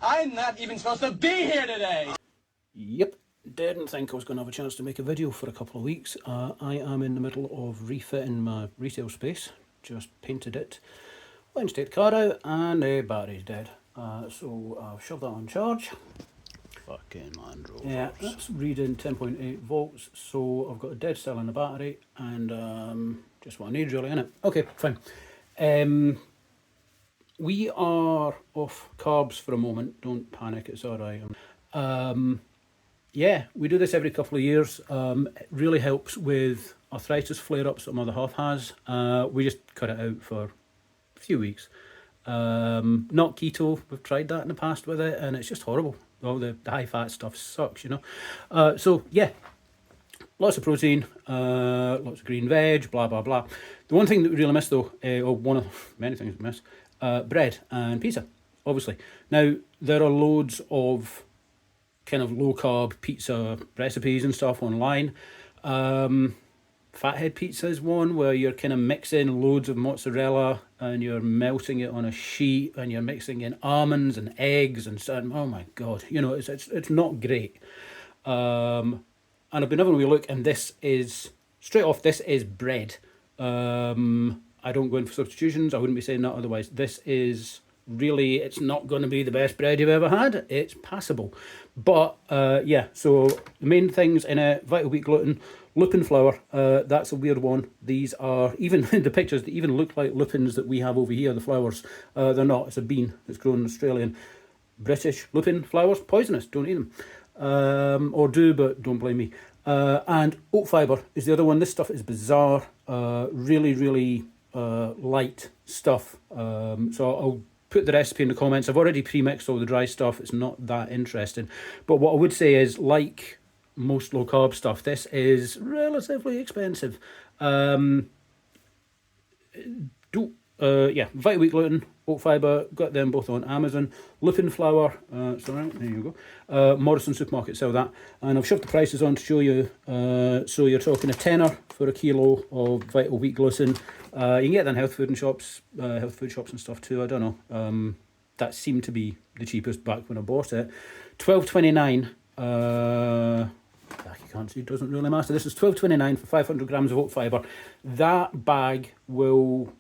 I'm not even supposed to be here today. Yep, didn't think I was going to have a chance to make a video for a couple of weeks. I am in the middle of refitting my retail space. Just painted it. Went to take the car out and the battery's dead. So I've shoved that on charge. Fucking Land Rovers. Yeah, that's reading 10.8 volts. So I've got a dead cell in the battery and just what I need really, innit? Okay, fine. We are off carbs for a moment. Don't panic, it's alright. Yeah, we do this every couple of years. It really helps with arthritis flare-ups that my other half has. We just cut it out for a few weeks. Not keto, we've tried that in the past with it, and it's just horrible. All the high-fat stuff sucks, you know. So, yeah, lots of protein, lots of green veg, blah, blah, blah. The one thing that we really miss, though, or one of many things we miss, bread and pizza, obviously. Now, there are loads of kind of low-carb pizza recipes and stuff online. Fathead pizza is one where you're kind of mixing loads of mozzarella and you're melting it on a sheet and you're mixing in almonds and eggs and something. Oh my god, you know, it's not great. And I've been having a wee look, and this is straight off. This is bread. I don't go in for substitutions. I wouldn't be saying that otherwise. This is really, it's not going to be the best bread you've ever had. It's passable. But yeah, so the main things in it: vital wheat gluten, lupin flour. That's a weird one. These are, even in the pictures, they even look like lupins that we have over here, the flowers. They're not. It's a bean that's grown in Australian. British lupin flowers, poisonous. Don't eat them. Or do, but don't blame me. And oat fibre is the other one. This stuff is bizarre. Really, really light stuff. So I'll put the recipe in the comments. I've already pre-mixed all the dry stuff. It's not that interesting. But what I would say is, like most low-carb stuff, this is relatively expensive. Yeah, vital wheat gluten, oat fibre, got them both on Amazon. Lupin flour, sorry, there you go. Morrison Supermarket sell that. And I've shoved the prices on to show you. So you're talking a tenner for a kilo of vital wheat gluten. You can get that in health food shops and stuff too. I don't know. That seemed to be the cheapest back when I bought it. $12.29. You can't see, it doesn't really matter. This is $12.29 for 500 grams of oat fibre. That bag will,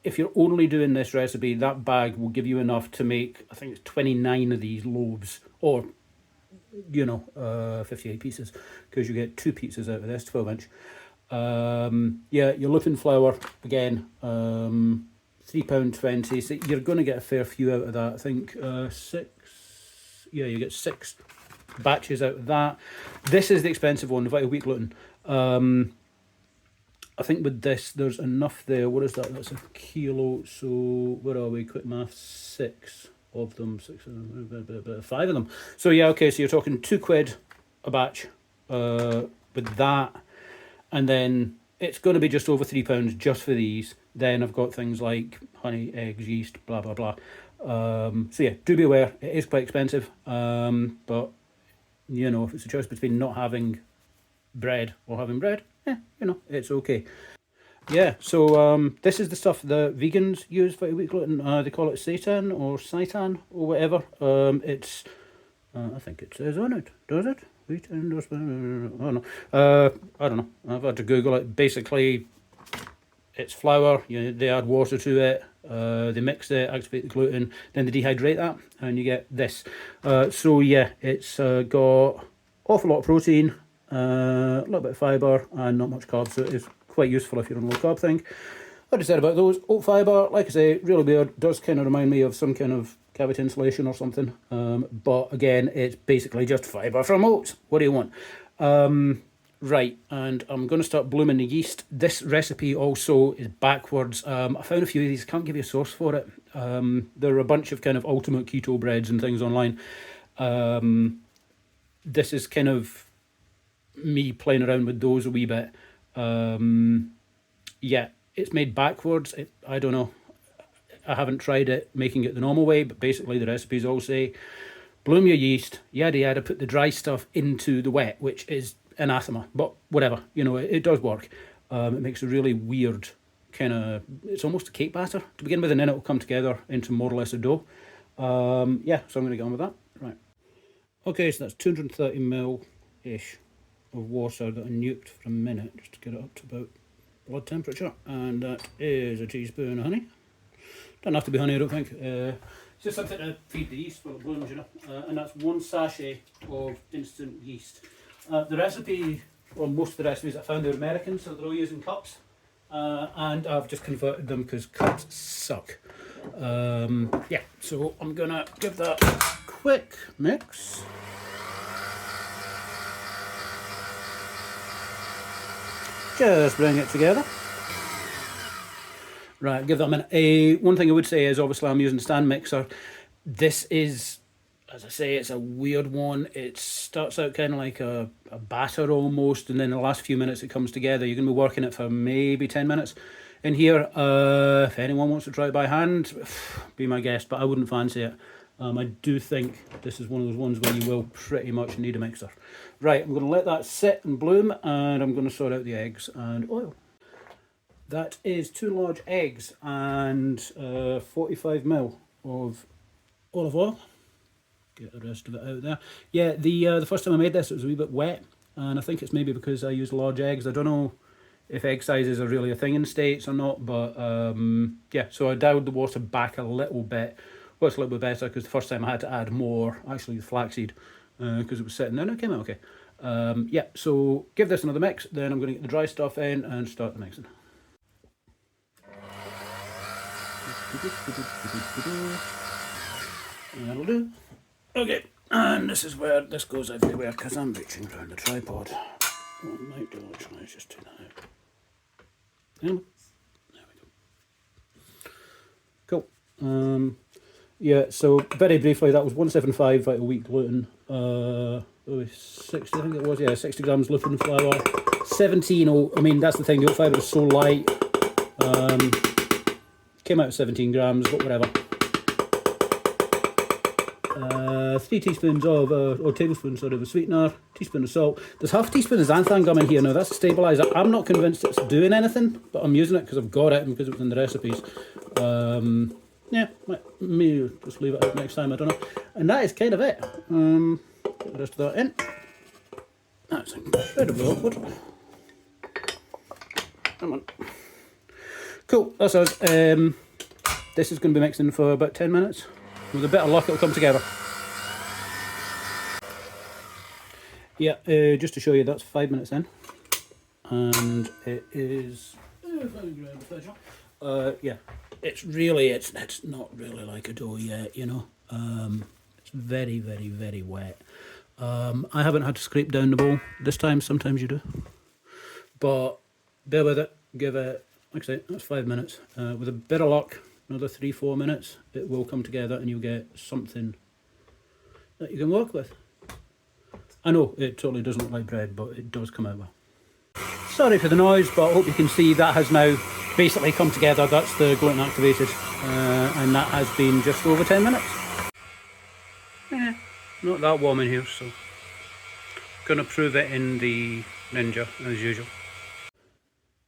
if you're only doing this recipe, that bag will give you enough to make, I think it's 29 of these loaves, or, you know, 58 pieces, because you get 2 pizzas out of this, 12-inch. Yeah, your lupin flour, again, £3.20, so you're going to get a fair few out of that. I think 6, yeah, you get 6 batches out of that. This is the expensive one, the vital wheat gluten. I think with this, there's enough there. What is that? That's a kilo. So where are we? Quick math. 6 of them. 6 of them. 5 of them. So yeah, okay. So you're talking £2 a batch with that, and then it's going to be just over £3 just for these. Then I've got things like honey, eggs, yeast, blah blah blah. So yeah, do be aware. It is quite expensive. But you know, if it's a choice between not having bread or having bread, you know, it's okay. Yeah, so this is the stuff the vegans use for wheat gluten. They call it seitan or seitan or whatever. It's, I think it says on it, does it? Wheat endorsement, I don't know. I don't know, I've had to Google it. Basically, it's flour, they add water to it, they mix it, activate the gluten, then they dehydrate that, and you get this. So yeah, it's got awful lot of protein, a little bit of fibre, and not much carbs, so it's quite useful if you're on a low carb thing. What I said about those, oat fibre, like I say, really weird, does kind of remind me of some kind of cavity insulation or something, but again, it's basically just fibre from oats. What do you want? Right, and I'm going to start blooming the yeast. This recipe also is backwards. I found a few of these, can't give you a source for it. There are a bunch of kind of ultimate keto breads and things online. This is kind of me playing around with those a wee bit. Yeah, it's made backwards. I don't know. I haven't tried it, making it the normal way, but basically the recipes all say, bloom your yeast, yada yada, put the dry stuff into the wet, which is anathema, but whatever, you know, it does work. It makes a really weird kind of, it's almost a cake batter to begin with, and then it will come together into more or less a dough. Yeah, so I'm going to get on with that. Right. Okay, so that's 230 ml-ish of water that I nuked for a minute just to get it up to about blood temperature. And that is a teaspoon of honey. Doesn't have to be honey, I don't think. It's just something to feed the yeast while it blooms, you know. And that's 1 sachet of instant yeast. The recipe, or most of the recipes I found, are American, so they're all using cups. And I've just converted them because cups suck. Yeah, so I'm gonna give that a quick mix. Just bring it together. Right, give that a minute. One thing I would say is, obviously I'm using the stand mixer. This is, as I say, it's a weird one. It starts out kind of like a batter almost, and then the last few minutes it comes together. You're going to be working it for maybe 10 minutes. In here, if anyone wants to try it by hand, be my guest, but I wouldn't fancy it. I do think this is one of those ones where you will pretty much need a mixer. Right, I'm going to let that sit and bloom, and I'm going to sort out the eggs and oil. That is 2 large eggs and 45 ml of olive oil. Get the rest of it out there. Yeah, the first time I made this, it was a wee bit wet, and I think it's maybe because I used large eggs. I don't know if egg sizes are really a thing in the States or not, but yeah, so I dialed the water back a little bit. Well, it's a little bit better because the first time I had to add more, actually the flaxseed, because it was sitting there and it came out okay. Yeah, so give this another mix, then I'm going to get the dry stuff in and start the mixing. That'll do. Okay, and this is where this goes everywhere because I'm reaching around the tripod. What I might do actually is just do that out. There we go. Cool. Yeah, so very briefly, that was 175 vital wheat gluten, 60, I think it was, yeah, 60 grams lupin flour, 17 oat, I mean, that's the thing, the oat fibre is so light, came out at 17 grams, but whatever. 3 teaspoons of, or tablespoons, sorry, of a sweetener, teaspoon of salt. There's half a teaspoon of xanthan gum in here now, that's a stabiliser. I'm not convinced it's doing anything, but I'm using it because I've got it and because it was in the recipes. Yeah, maybe just leave it out next time, I don't know. And that is kind of it. Get the rest of that in. That's incredibly awkward. Come on. Cool, that's us. This is going to be mixing for about 10 minutes. With a bit of luck, it'll come together. Yeah, just to show you, that's 5 minutes in. And it is... yeah, it's really, it's not really like a dough yet, you know. It's very, very, very wet. I haven't had to scrape down the bowl this time. Sometimes you do. But bear with it. Give it, like I say, that's 5 minutes. With a bit of luck, another 3-4 minutes, it will come together and you'll get something that you can work with. I know it totally doesn't look like bread, but it does come out well. Sorry for the noise, but I hope you can see that has now basically come together. That's the gluten activated, and that has been just over 10 minutes. Yeah, not that warm in here, so gonna prove it in the Ninja as usual.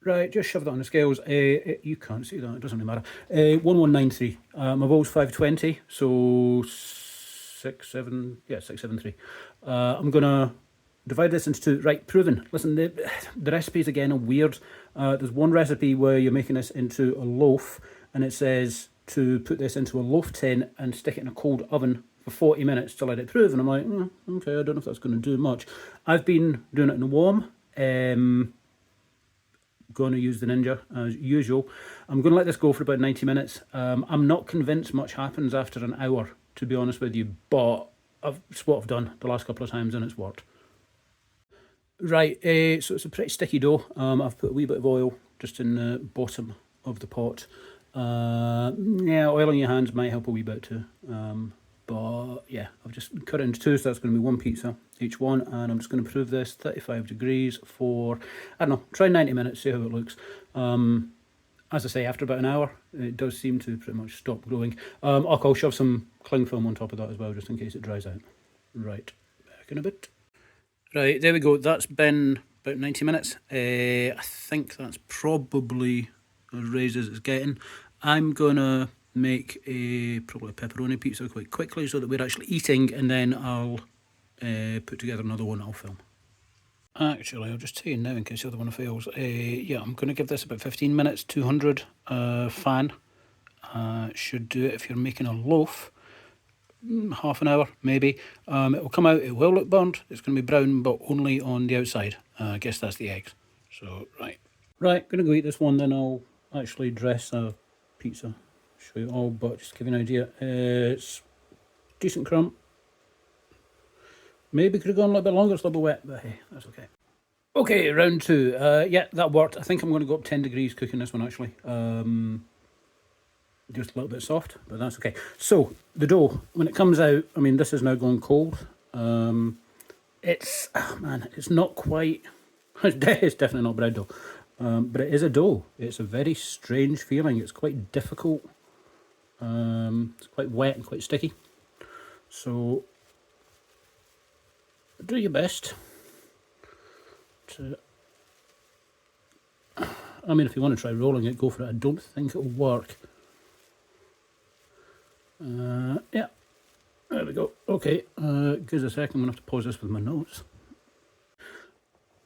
Right, just shove that on the scales. You can't see that, it doesn't really matter. 1193. My bowl's 520, so 673. I'm gonna divide this into 2. Right, proven. Listen, the recipes again are weird. There's one recipe where you're making this into a loaf, and it says to put this into a loaf tin and stick it in a cold oven for 40 minutes to let it prove. And I'm like, okay, I don't know if that's going to do much. I've been doing it in the warm. Going to use the Ninja as usual. I'm going to let this go for about 90 minutes. I'm not convinced much happens after an hour, to be honest with you, but it's what I've done the last couple of times and it's worked. Right, so it's a pretty sticky dough. I've put a wee bit of oil just in the bottom of the pot. Yeah, oil on your hands might help a wee bit too. But yeah, I've just cut it into 2, so that's going to be 1 pizza each one, and I'm just going to prove this 35 degrees for, I don't know, try 90 minutes, see how it looks. As I say, after about an hour, it does seem to pretty much stop growing. I'll shove some cling film on top of that as well, just in case it dries out. Right, back in a bit. Right, there we go. That's been about 90 minutes. I think that's probably as raised as it's getting. I'm going to make a probably pepperoni pizza quite quickly so that we're actually eating, and then I'll put together another one I'll film. Actually, I'll just tell you now in case the other one fails. Yeah, I'm going to give this about 15 minutes, 200 fan. Should do it if you're making a loaf. Half an hour, maybe. It will come out, it will look burnt. It's going to be brown, but only on the outside. I guess that's the eggs. So, right. Right, going to go eat this one, then I'll actually dress a pizza. Show you all, but just to give you an idea. It's decent crumb. Maybe could have gone a little bit longer, it's a little bit wet, but hey, that's okay. Okay, round two. Yeah, that worked. I think I'm going to go up 10 degrees cooking this one, actually. Just a little bit soft, but that's okay. So, the dough, when it comes out, I mean, this is now gone cold. It's not quite, it's definitely not bread dough. But it is a dough. It's a very strange feeling. It's quite difficult. It's quite wet and quite sticky. So, do your best to, I mean, if you want to try rolling it, go for it. I don't think it'll work. Yeah, there we go. Okay, give us a second. I'm going to have to pause this with my nose.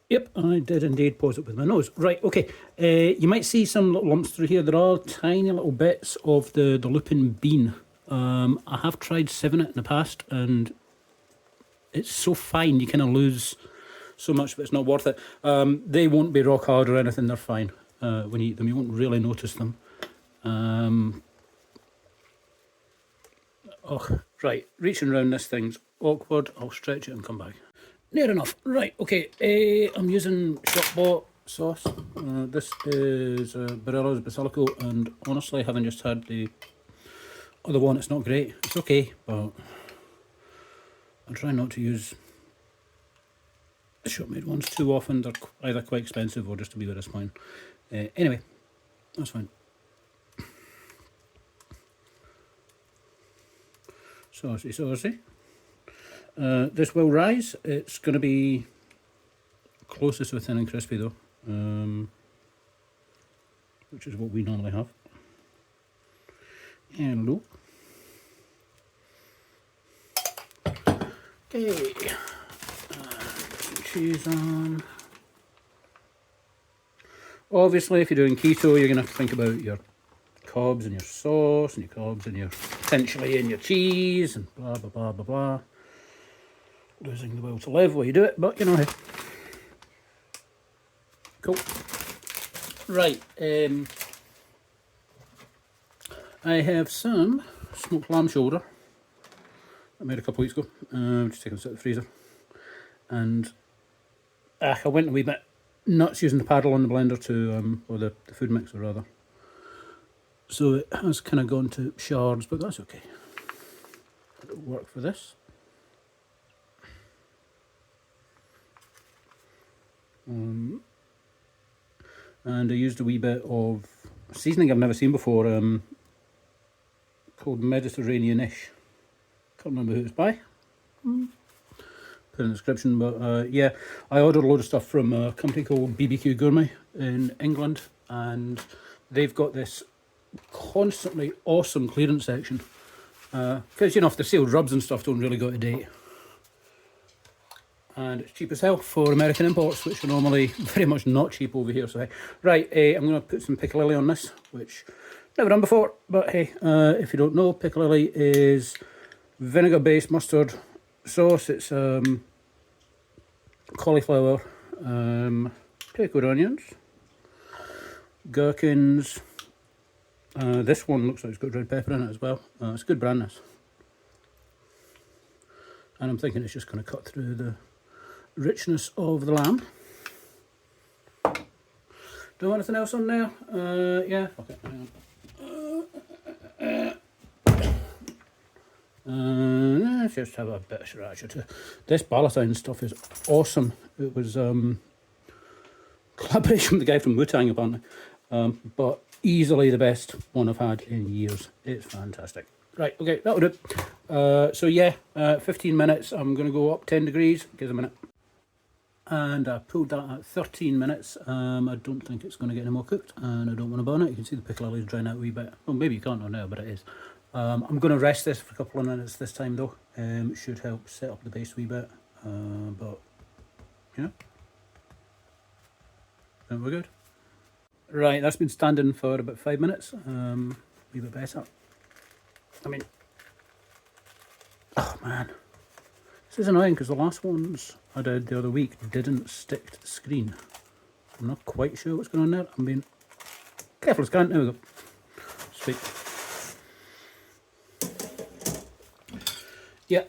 Yep, I did indeed pause it with my nose. Right, okay. You might see some little lumps through here. There are tiny little bits of the lupin bean. I have tried sieving it in the past, and it's so fine you kind of lose so much, but it's not worth it. They won't be rock hard or anything. They're fine when you eat them. You won't really notice them. Oh, right. Reaching around this thing's awkward. I'll stretch it and come back. Near enough. Right, okay. I'm using shop-bought sauce. This is Barella's Basilico, and honestly, having just had the other one, it's not great. It's okay, but I try not to use the shop-made ones too often. They're either quite expensive or just a wee bit disappointing. Anyway, that's fine. Saucy. This will rise. It's going to be closest to thin and crispy though, which is what we normally have. And look. Okay, some cheese on. Obviously, if you're doing keto, you're going to have to think about your carbs and your sauce, and your carbs and your potentially in your cheese, and blah blah blah blah blah. Losing the will to live while you do it, but you know, hey. Cool. Right, I have some smoked lamb shoulder I made a couple weeks ago. Just taking this out of the freezer, and I went a wee bit nuts using the paddle on the blender to, or the food mixer rather. So it has kind of gone to shards, but that's okay. It'll work for this. And I used a wee bit of seasoning I've never seen before, called Mediterranean-ish. Can't remember who it's by. Put in the description, but yeah, I ordered a load of stuff from a company called BBQ Gourmet in England, and they've got this constantly awesome clearance section, because you know, if the sealed rubs and stuff don't really go to date. And it's cheap as hell for American imports, which are normally very much not cheap over here. So, hey. Right, I'm going to put some piccalilli on this, which never done before. But hey, if you don't know, piccalilli is vinegar-based mustard sauce. It's cauliflower, pickled onions, gherkins. This one looks like it's got red pepper in it as well. It's a good brand, this. And I'm thinking it's just going to cut through the richness of the lamb. Do want anything else on there? Yeah. Okay. Let's just have a bit of sriracha too. This Balatin stuff is awesome. It was collaboration with the guy from Wu-Tang apparently, but easily the best one I've had in years. It's fantastic. Right, okay, that'll do. So yeah, 15 minutes. I'm going to go up 10 degrees. Give us a minute. and I pulled that at 13 minutes. I don't think it's going to get any more cooked, and I don't want to burn it. You can see the pickle is drying out a wee bit. Well, maybe you can't know now, but it is. I'm going to rest this for a couple of minutes this time though. It should help set up the base a wee bit, but yeah, I think we're good. Right, that's been standing for about 5 minutes. A wee bit better. I mean, oh man, this is annoying because the last ones I did the other week didn't stick to the screen. I'm not quite sure what's going on there. I'm being careful as can. There we go. Sweet. Yeah,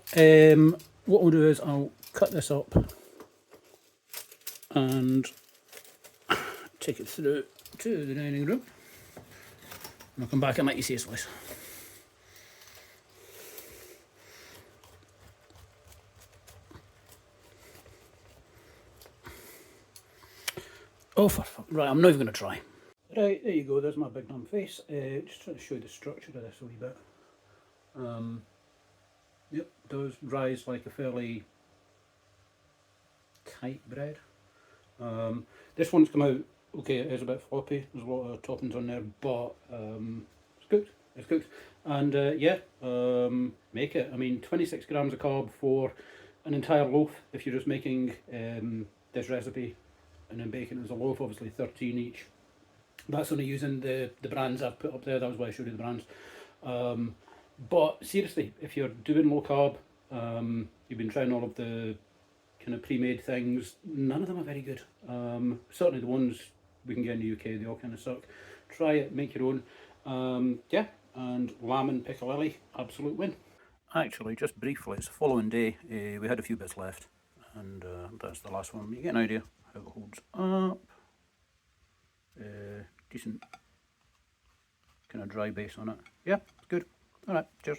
what we'll do is I'll cut this up and take it through to the dining room. And I'll come back and let you see a slice. Oh, for fuck. Right, I'm not even going to try. Right, there you go. There's my big dumb face. Just trying to show you the structure of this a wee bit. Yep, does rise like a fairly tight bread. This one's come out okay. It is a bit floppy. There's a lot of toppings on there, but it's cooked. It's cooked, and yeah, make it. I mean, 26 grams of carb for an entire loaf. If you're just making this recipe and then baking it as a loaf, obviously 13 each. That's only using the brands I've put up there. That was why I showed you the brands. But seriously, if you're doing low carb, you've been trying all of the kind of pre-made things, none of them are very good. Certainly the ones we can get in the UK, they all kind of suck. Try it, make your own. Yeah, and lamb and piccalilli, absolute win. Actually, just briefly, it's the following day. We had a few bits left, and that's the last one. You get an idea how it holds up. Decent kind of dry base on it. Yeah, it's good. All right, cheers.